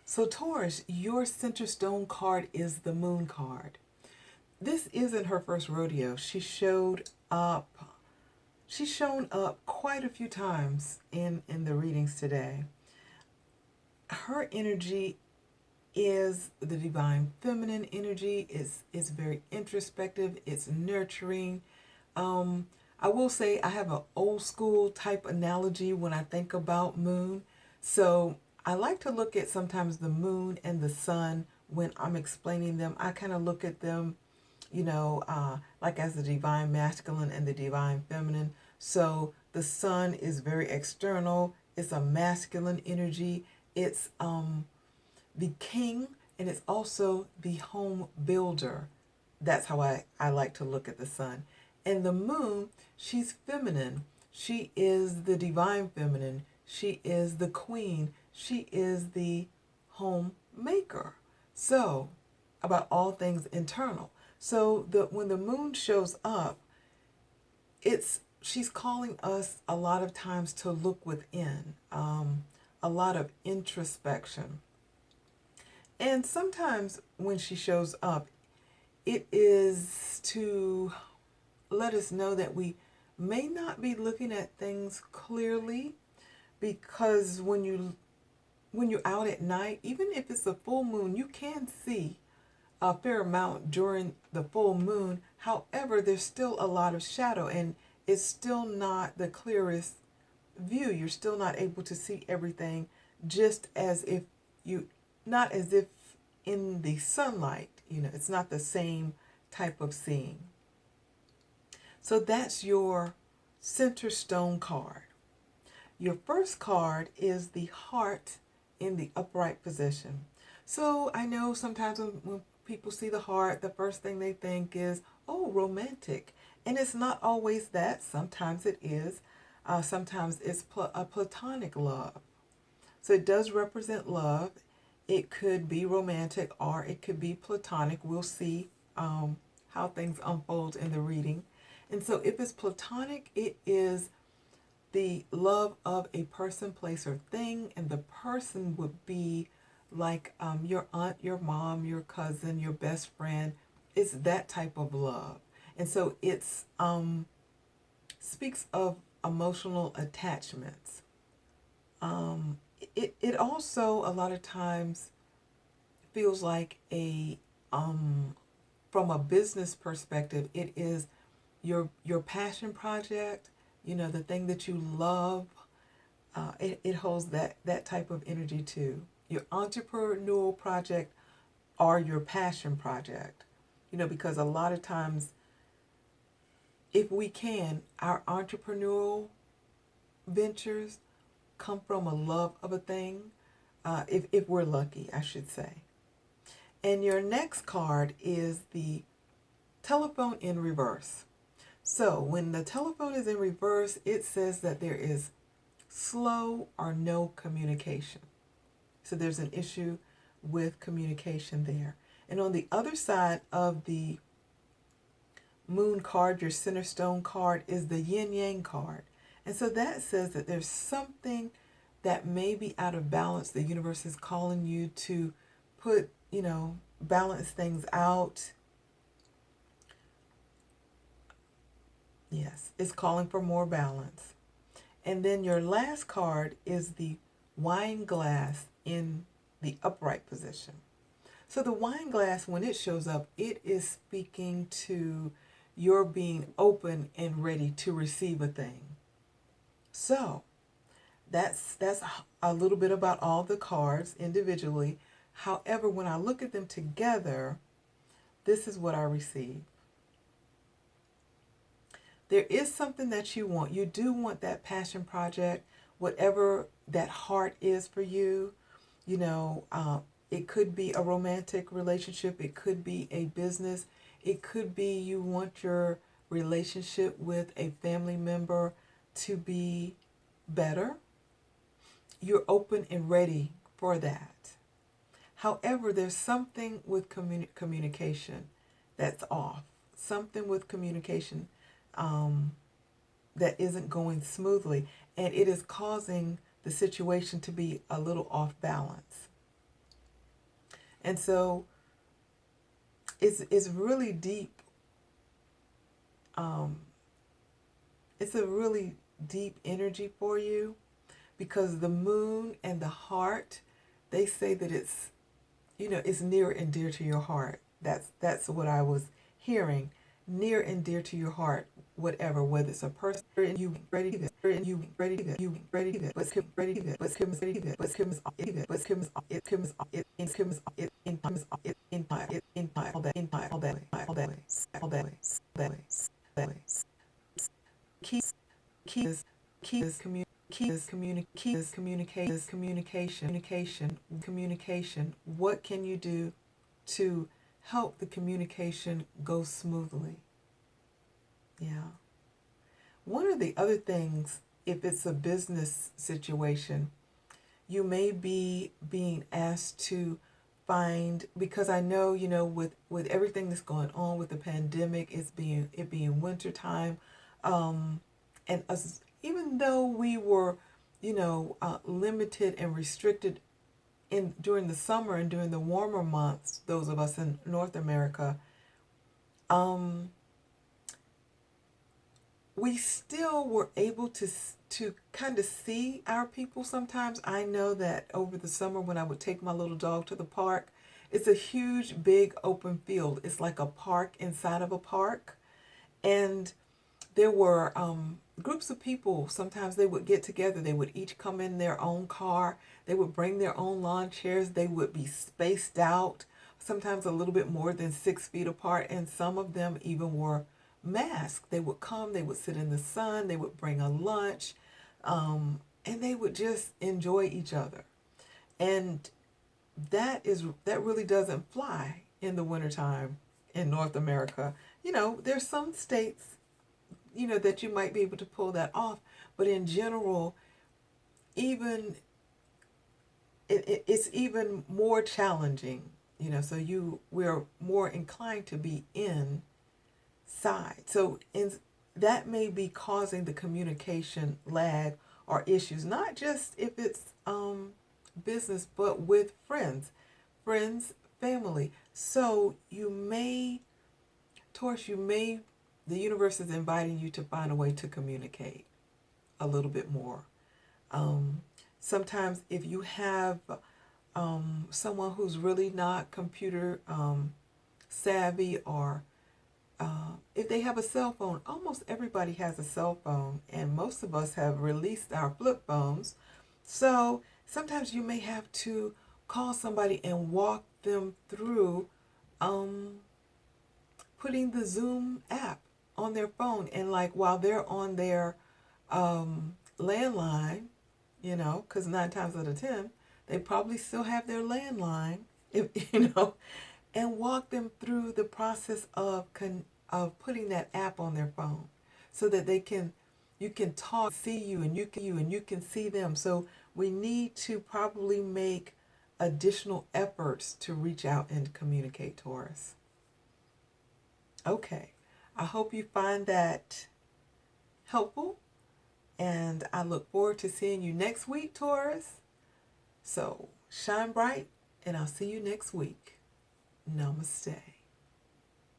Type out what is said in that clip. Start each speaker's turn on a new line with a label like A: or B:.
A: So Taurus, your center stone card is the moon card. This isn't her first rodeo. Up. She's shown up quite a few times in the readings today. Her energy is the divine feminine energy. It's very introspective. It's nurturing. Um, I will say I have an old school type analogy when I think about moon. So I like to look at sometimes the moon and the sun when I'm explaining them. I kind of look at them, like as the divine masculine and the divine feminine. So the sun is very external. It's a masculine energy. It's the king, and it's also the home builder. That's how I like to look at the sun. And the moon, she's feminine. She is the divine feminine. She is the queen. She is the home maker. So, about all things internal. So when the moon shows up, she's calling us a lot of times to look within, a lot of introspection. And sometimes when she shows up, it is to let us know that we may not be looking at things clearly, because when you're out at night, even if it's a full moon, you can see a fair amount during the full moon. However, there's still a lot of shadow, and it's still not the clearest view. You're still not able to see everything just as if you, not as if in the sunlight, it's not the same type of seeing. So that's your center stone card. Your first card is the heart in the upright position. So I know sometimes when people see the heart, the first thing they think is, oh, romantic. And it's not always that. Sometimes it is. Sometimes it's a platonic love. So it does represent love. It could be romantic or it could be platonic. We'll see how things unfold in the reading. And so if it's platonic, it is the love of a person, place, or thing. And the person would be like your aunt, your mom, your cousin, your best friend. It's that type of love. And so it's speaks of emotional attachments. It also a lot of times feels like a from a business perspective, it is your passion project, the thing that you love. It holds that type of energy too. Your entrepreneurial project or your passion project, because a lot of times, if we can, our entrepreneurial ventures come from a love of a thing, if we're lucky, I should say. And your next card is the telephone in reverse. So when the telephone is in reverse, it says that there is slow or no communication. So there's an issue with communication there. And on the other side of the moon card, your center stone card, is the yin yang card. And so that says that there's something that may be out of balance. The universe is calling you to put, balance things out. Yes, it's calling for more balance. And then your last card is the wine glass in the upright position. So the wine glass, when it shows up, it is speaking to your being open and ready to receive a thing. So that's a little bit about all the cards individually. However, when I look at them together, this is what I receive. There is something that you want. You do want that passion project, whatever that heart is for you. It could be a romantic relationship. It could be a business. It could be you want your relationship with a family member to be better. You're open and ready for that. However, there's something with communication that's off. Something with communication that isn't going smoothly, and it is causing the situation to be a little off balance. And so it's really deep. Um, it's a really deep energy for you, because the moon and the heart, they say that it's, it's near and dear to your heart. That's what I was hearing. Near and dear to your heart, whatever, whether it's a person and you ready to and you ready to you ready to but Kim ready to but Kim is ready to but Kim is it but Kim is it Kim is it in Kim is it in time is it in time it in time all that in time all that way all that way all that way that way that way key key is communication. What can you do to help the communication go smoothly? Yeah. One of the other things, if it's a business situation, you may be being asked to find, because I know, with everything that's going on with the pandemic, it being winter time, and us, even though we were, limited and restricted during the summer and during the warmer months, those of us in North America, um, we still were able to kind of see our people sometimes. I know that over the summer when I would take my little dog to the park, it's a huge, big open field. It's like a park inside of a park. And there were groups of people. Sometimes they would get together. They would each come in their own car. They would bring their own lawn chairs. They would be spaced out, sometimes a little bit more than 6 feet apart. And some of them even were masked. They would come, they would sit in the sun, they would bring a lunch, and they would just enjoy each other. And that really doesn't fly in the wintertime in North America. There's some states, that you might be able to pull that off, but in general, even it's even more challenging, so we're more inclined to be inside. So that may be causing the communication lag or issues, not just if it's business, but with friends, family. So Taurus, the universe is inviting you to find a way to communicate a little bit more. Sometimes if you have someone who's really not computer savvy, or if they have a cell phone, almost everybody has a cell phone, and most of us have released our flip phones. So sometimes you may have to call somebody and walk them through putting the Zoom app on their phone, and like while they're on their landline, because 9 times out of 10 they probably still have their landline, if, and walk them through the process of putting that app on their phone, so that you can talk, see you, and you can see them. So we need to probably make additional efforts to reach out and communicate, Taurus. Okay, I hope you find that helpful, and I look forward to seeing you next week, Taurus. So shine bright, and I'll see you next week. Namaste.